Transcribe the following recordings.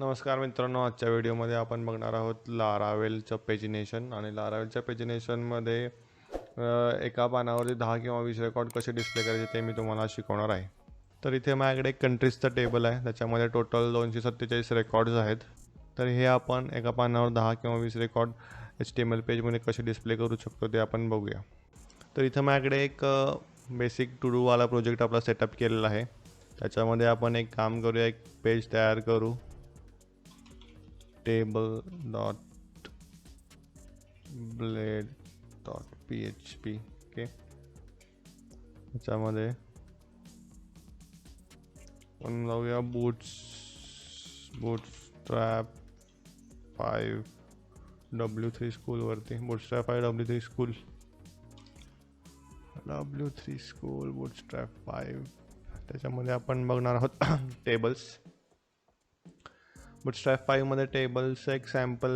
नमस्कार मित्रांनो, आजच्या व्हिडिओमध्ये आपण बघणार आहोत लारावेलचं पेजिनेशन. आणि लारावेलच्या पेजिनेशनमध्ये एका पानावरती 10 किंवा 20 रेकॉर्ड कसे डिस्प्ले करायचे ते मी तुम्हाला शिकवणार आहे. तर इथे माझ्याकडे एक कंट्रीजचं टेबल आहे, त्याच्यामध्ये टोटल 247 रेकॉर्ड्स आहेत. तर हे आपण एका पानावर 10 किंवा 20 रेकॉर्ड HTML पेजमध्ये कसे डिस्प्ले करू शकतो ते आपण बघूया. तर इथं माझ्याकडे एक बेसिक टू डूवाला प्रोजेक्ट आपला सेटअप केलेला आहे. त्याच्यामध्ये आपण एक काम करूया, एक पेज तयार करू. table.blade.php okay. त्याच्यामध्ये आपण जाऊया बूटस्ट्रॅप 5 W3 स्कूल वरती. Bootstrap 5 W3 school bootstrap 5. त्याच्यामध्ये आपण बघणार आहोत टेबल्स. बूटस्ट्रॅप 5 मध्ये टेबल्स एक सॅम्पल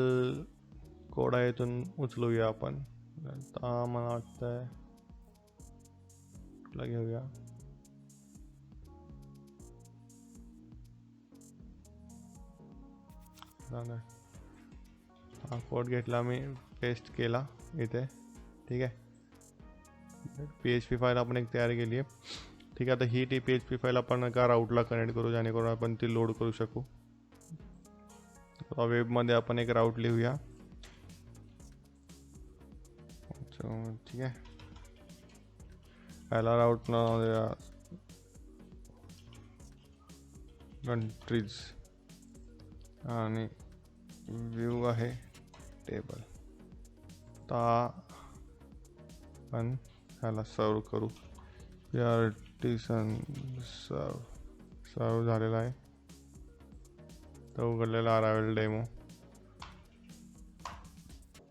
कोड आहे, इथून उचलूया आपण. आता मला वाटतंय कुठला घेऊया. हा कोड घेतला मी, पेस्ट केला इथे. ठीक आहे, PHP फाईल आपण एक तयार केली आहे. ठीक आहे, आता ही PHP फाईल आपण एका राऊटला कनेक्ट करू, जेणेकरून आपण ती लोड करू शकू. वेबमध्ये आपण एक राऊट लिहूया. ठीक आहे, पहिला राऊट नाव द्या कंट्रीज आणि व्ह्यू आहे टेबल. आता आपण ह्याला सर्व करू. आर्टिसन सर्व झालेला आहे, तो उघडलेला लारावेल डेमो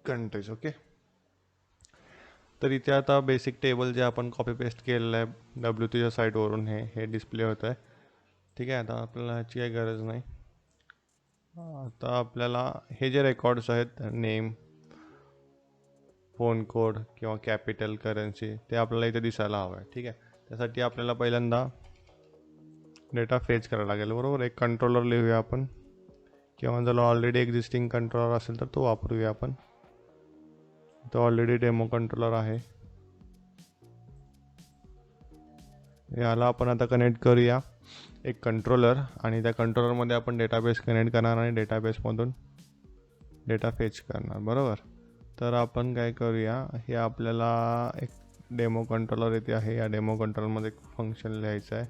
कंट्रीज. ओके, तर इथे आता बेसिक टेबल जे आपण कॉपी पेस्ट केलेलं आहे W3च्या साईटवरून हे डिस्प्ले होत आहे. ठीक आहे, आता आपल्याला ह्याची काही गरज नाही. आता आपल्याला हे जे रेकॉर्ड्स आहेत, नेम, फोन कोड किंवा कॅपिटल करन्सी, ते आपल्याला इथे दिसायला हवं आहे. ठीक आहे, त्यासाठी आपल्याला पहिल्यांदा डेटा फेच करायला लागेल. बरोबर, एक कंट्रोलर लिहूया आपण, किंवा जर ऑलरेडी एक्झिस्टिंग कंट्रोलर असेल तर तो वापरूया आपण. तो ऑलरेडी डेमो कंट्रोलर आहे. याला आपण आता कनेक्ट करूया एक कंट्रोलर, आणि त्या कंट्रोलरमध्ये आपण डेटाबेस कनेक्ट करणार आणि डेटाबेसमधून डेटा फेच करणार. बरोबर, तर आपण काय करूया, हे आपल्याला एक डेमो कंट्रोलर इथे आहे. या डेमो कंट्रोलरमध्ये एक फंक्शन लिहायचं आहे.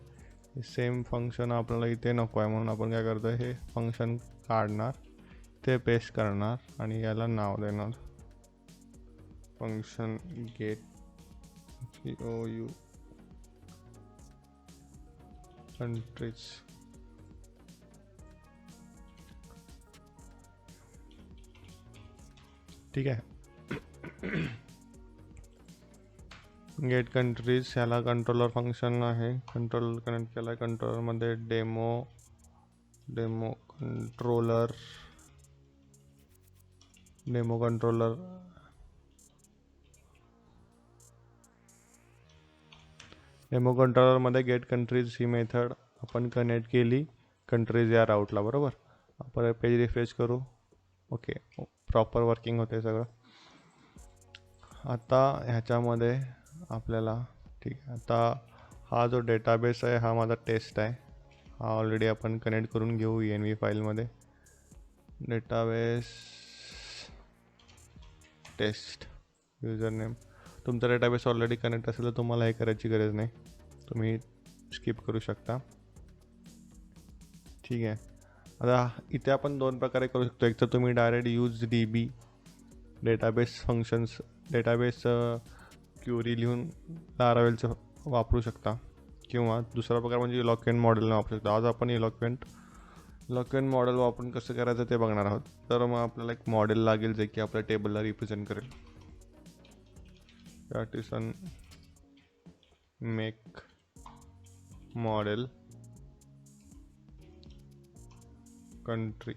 हे सेम फंक्शन आपल्याला इथे नको आहे, म्हणून आपण काय करतो, हे फंक्शन काढणार, ते पेस्ट करणार आणि याला नाव देणार फंक्शन गेट GOU कंट्रीज. ठीक आहे, गेट कंट्रीज ह्याला कंट्रोलर फंक्शन आहे. कंट्रोलर कनेक्ट केला. कंट्रोलरमध्ये डेमो कंट्रोलरमध्ये गेट कंट्रीज ही मेथड आपण कनेक्ट केली कंट्रीज या राऊटला. बरोबर, आपण पेज रिफ्रेश करू. ओके, प्रॉपर वर्किंग होते सगळं. आता ह्याच्यामध्ये आपल्याला, ठीक आहे, आता हा जो डेटाबेस आहे हा माझा टेस्ट आहे. हा ऑलरेडी आपण कनेक्ट करून घेऊ ENV फाईलमध्ये. Database test user name. तुमचा डेटाबेस ऑलरेडी कनेक्ट असेल तर तुम्हाला हे करायची गरज नाही, तुम्ही स्किप करू शकता. ठीक आहे, आता इथे आपण दोन प्रकारे करू शकतो. एक तर तुम्ही direct use DB database functions, database query लिहून लारावेलचं वापरू शकता, किंवा दुसरा प्रकार म्हणजे इलॉक्वेंट मॉडेलने वापरू शकता. आज आपण इलॉक्वेंट मॉडेल वापरून कसं करायचं ते बघणार आहोत. तर मग आपल्याला एक मॉडेल लागेल जे की आपल्या टेबलला रिप्रेझेंट करेल. Artisan make model country.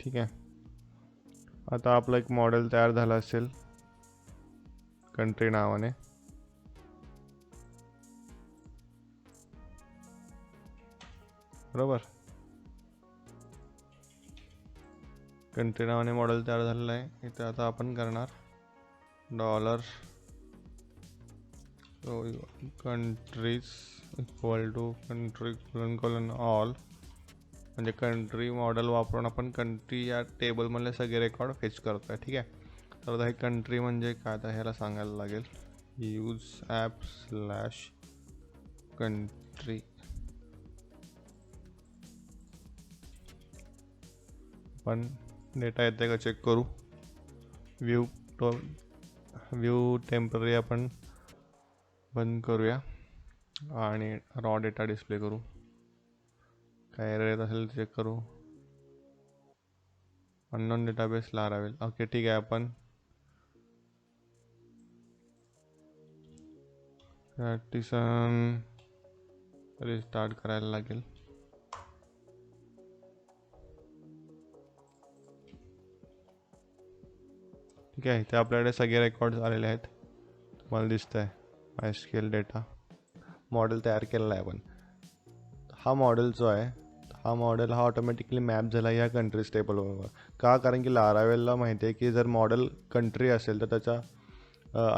ठीक आहे, आता आपलं एक मॉडेल तयार झालं असेल कंट्री नावाने. बरोबर. कंट्री नावाने मॉडेल तयार झालेलं आहे. इथे आता आपण करणार dollar countries equal to country colon all, म्हणजे कंट्री मॉडेल वापरून आपण कंट्री या टेबलमधले सगळे रेकॉर्ड फेच करतो आहे. ठीक आहे. तर आता हे कंट्री म्हणजे काय, तर ह्याला सांगायला लागेल यूज ॲप स्लॅश कंट्री. पण डेटा येते का चेक करू. व्ह्यू टेम्पररी आपण बंद करूया आणि रॉ डेटा डिस्प्ले करू. काय एरर येत असेल चेक करू. Unknown database Laravel. ओके ठीक आहे. आपण पार्टिशन रिस्टार्ट करायला लागेल. ठीक आहे. इथे आपल्याकडे सगळे रेकॉर्ड्स आलेले आहेत. तुम्हाला दिसतं आहे MySQL डेटा मॉडेल तयार केलेला आहे आपण. हा मॉडेल जो आहे हा मॉडेल ऑटोमॅटिकली मॅप झाला या कंट्रीज टेबलवर. का, कारण की लारावेलला माहिती आहे की जर मॉडेल कंट्री असेल तर त्याचा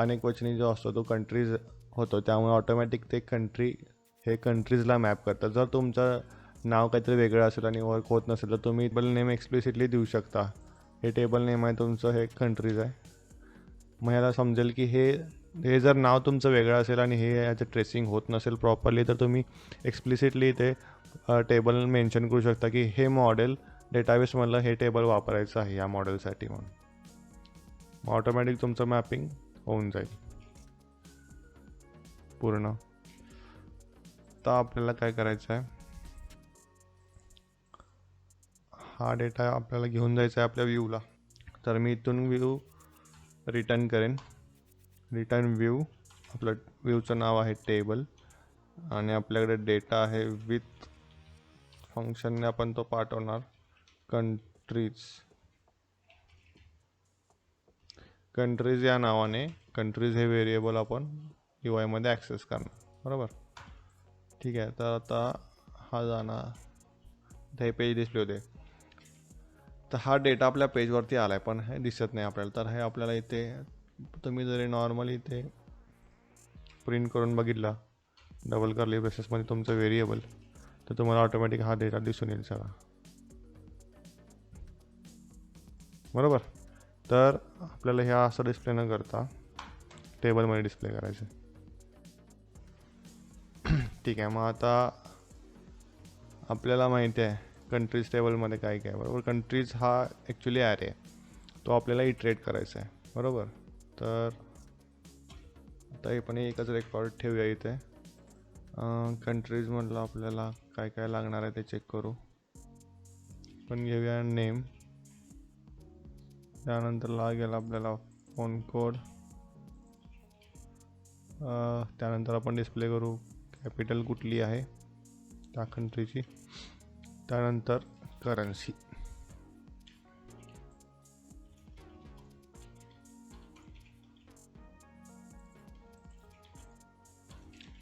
अनेक वचनी जो असतो तो कंट्रीज होतो. त्यामुळे ऑटोमॅटिक ते हे कंट्रीजला मॅप करतात. जर तुमचं नाव काहीतरी वेगळं असेल आणि वर्क होत नसेल तर तुम्ही टेबल नेम एक्सप्लिसिटली देऊ शकता. हे टेबल नेम आहे तुमचं, हे कंट्रीज आहे. मग ह्याला समजेल की हे जर नाव तुमचं वेगळं असेल आणि हे याचं ट्रेसिंग होत नसेल प्रॉपरली तर तुम्ही एक्सप्लिसिटली ते टेबल मेन्शन करू शकता की हे मॉडेल डेटाबेसमधलं हे टेबल वापरायचं आहे या मॉडेलसाठी म्हणून. मग ऑटोमॅटिक तुमचं मॅपिंग होऊन जाईल पूर्ण. आता आपल्याला काय करायचं आहे, हा डेटा आपल्याला घेऊन जायचा आहे आपल्या व्ह्यूला. तर मी इथून व्ह्यू रिटर्न करेन. रिटर्न व्ह्यू, आपलं व्ह्यूचं नाव आहे टेबल आणि आपल्याकडे डेटा आहे विथ फंक्शनने आपण तो पाठवणार कंट्रीज या नावाने. कंट्रीज हे व्हेरिएबल आपण UI मध्ये ॲक्सेस करणार. बरोबर. ठीक आहे. तर आता हा जाणार, हे पेज डिस्प्ले होते. तर हा डेटा आपल्या पेजवरती आला आहे पण हे दिसत नाही आपल्याला. तर हे आपल्याला इथे तुम्ही जरी नॉर्मली इथे प्रिंट करून बघितला डबल कर्ली ब्रेसेसमध्ये तुमचं व्हेरिएबल, तर तुम्हाला ऑटोमॅटिक हा डेटा दिसून येईल सगळा. बरोबर. तर आपल्याला ह्या असं डिस्प्ले न करता टेबलमध्ये डिस्प्ले करायचं. ठीक आहे. मग आता आपल्याला माहिती आहे कंट्रीज टेबलमध्ये काय काय. बरोबर. कंट्रीज हा ॲक्च्युली ॲरे आहे, तो आपल्याला इटरेट करायचा आहे. बरोबर. तर आता हे पण एकच रेकॉर्ड ठेवूया इथे. कंट्रीज म्हटलं आपल्याला काय काय लागणार आहे ते चेक करू. पण घेऊया नेम, त्यानंतर लागेल आपल्याला फोन कोड, त्यानंतर आपण डिस्प्ले करू कॅपिटल कुठली आहे त्या कंट्रीची, त्यानंतर करन्सी.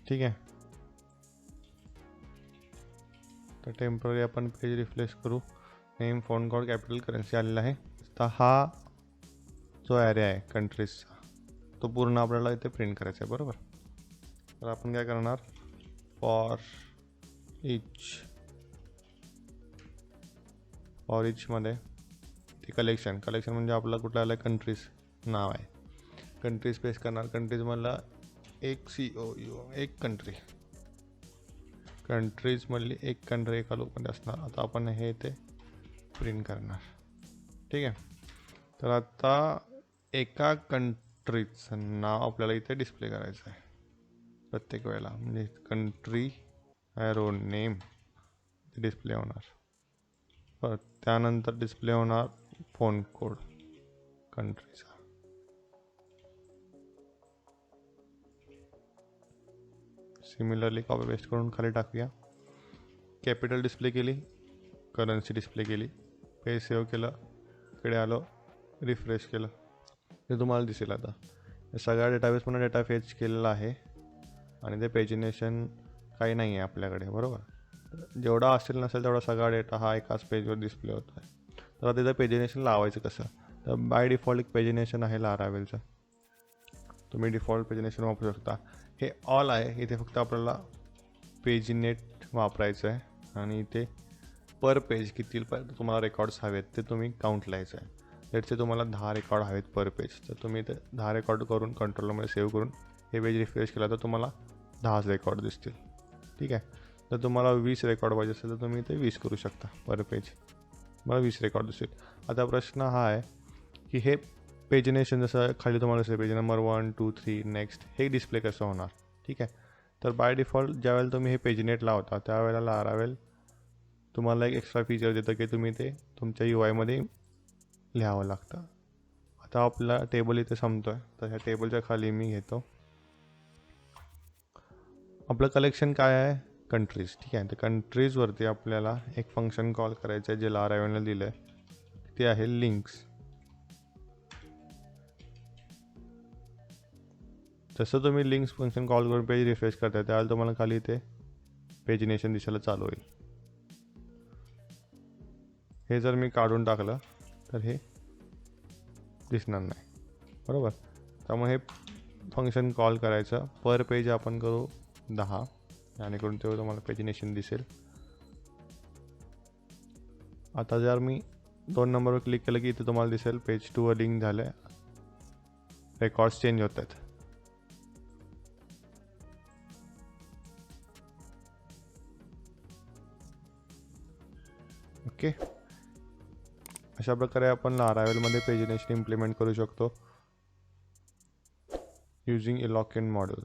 ठीक आहे. तर टेम्पररी आपण पेज रिफ्रेश करू. Name, phone code, capital, currency आलेला आहे. तर हा जो ॲरे आहे कंट्रीजचा तो पूर्ण आपल्याला इथे प्रिंट करायचा आहे. बरोबर. तर आपण काय करणार, फॉर इचमध्ये ते कलेक्शन म्हणजे आपलं कुठलं आलं कंट्रीज नाव आहे. कंट्रीज पेस्ट करणार. कंट्रीजमधला एक COU एक कंट्री, कंट्रीजमधली एक कंट्री एका लूपमध्ये असणार. आता आपण हे इथे प्रिंट करणार. ठीक आहे. तर आता एका कंट्रीचं नाव आपल्याला इथे डिस्प्ले करायचं आहे प्रत्येक वेळेला. म्हणजे कंट्री ॲरो नेम डिस्प्ले होणार. परत त्यानंतर डिस्प्ले होणार फोन कोड कंट्रीचा. सिमिलरली कॉपी पेस्ट करून खाली टाकूया. कॅपिटल डिस्प्ले केली, करन्सी डिस्प्ले केली, पेज सेव्ह केलं, इकडे आलो, रिफ्रेश केलं, ते तुम्हाला दिसेल. आता हे सगळ्या डेटाबेसमध्ये डेटा फेच केलेला आहे आणि ते पेजिनेशन काही नाही आहे आपल्याकडे. बरोबर. जेवढा असेल नसेल तेवढा सगळा डेटा हा एकाच पेजवर डिस्प्ले होतो आहे. तर तिथं पेजिनेशन लावायचं कसं, तर बाय डिफॉल्ट एक पेजिनेशन आहे लारावेलचं, तुम्ही डिफॉल्ट पेजिनेशन वापरू शकता. हे ऑल आहे, इथे फक्त आपल्याला पेजिनेट वापरायचं आहे आणि इथे पर पेज किती तुम्हाला रेकॉर्ड्स हवेत ते तुम्ही काउंट लिहायचं आहे. लेटचे तुम्हाला 10 रेकॉर्ड हवेत पर पेज, तर तुम्ही ते 10 रेकॉर्ड करून कंट्रोलमध्ये सेव्ह करून हे पेज रिफ्रेश केला तर तुम्हाला 10 रेकॉर्ड दिसतील. ठीक आहे. जर तुम्हाला 20 रेकॉर्ड पाहिजे असेल तर तुम्ही ते 20 करू शकता पर पेज, मला 20 रेकॉर्ड दिसतील. आता प्रश्न हा आहे की हे पेजिनेशन जसं खाली तुम्हाला दिसेल पेज नंबर 1 2 3 नेक्स्ट, हे डिस्प्ले कसं होणार. ठीक आहे. तर बाय डिफॉल्ट ज्यावेळेला तुम्ही हे पेजिनेट लावता त्यावेळेला लारावेल तुम्हाला एक एक्स्ट्रा फीचर देतं की तुम्ही ते तुमच्या UI लिहावं लागतं. आता आपला टेबल इथे संपतो आहे, तर ह्या टेबलच्या खाली मी घेतो आपलं कलेक्शन काय आहे, कंट्रीज. ठीक आहे. तर कंट्रीजवरती आपल्याला एक फंक्शन कॉल करायचं आहे जे लारावेलने दिलं आहे, ते आहे लिंक्स. जसं तुम्ही लिंक्स फंक्शन कॉल करून पेज रिफ्रेश करताय त्यावेळेला तुम्हाला खाली इथे पेजिनेशन दिसायला चालू होईल. हे जर मी काढून टाकलं तर हे दिसणार नाही, बरोबर. त्यामुळे हे फंक्शन कॉल करायचं, पर पेज आपण करू 10, जेणेकरून तेव्हा तुम्हाला पेजिनेशन दिसेल. आता जर मी 2 नंबरवर क्लिक केलं की इथे तुम्हाला दिसेल पेज 2 वर लिंक झालं आहे, रेकॉर्ड्स चेंज होत आहेत. ओके. अशा प्रकारे आपण लारावेलमध्ये पेजिनेशन इम्प्लिमेंट करू शकतो युजिंग इलॉकेंड मॉडेल.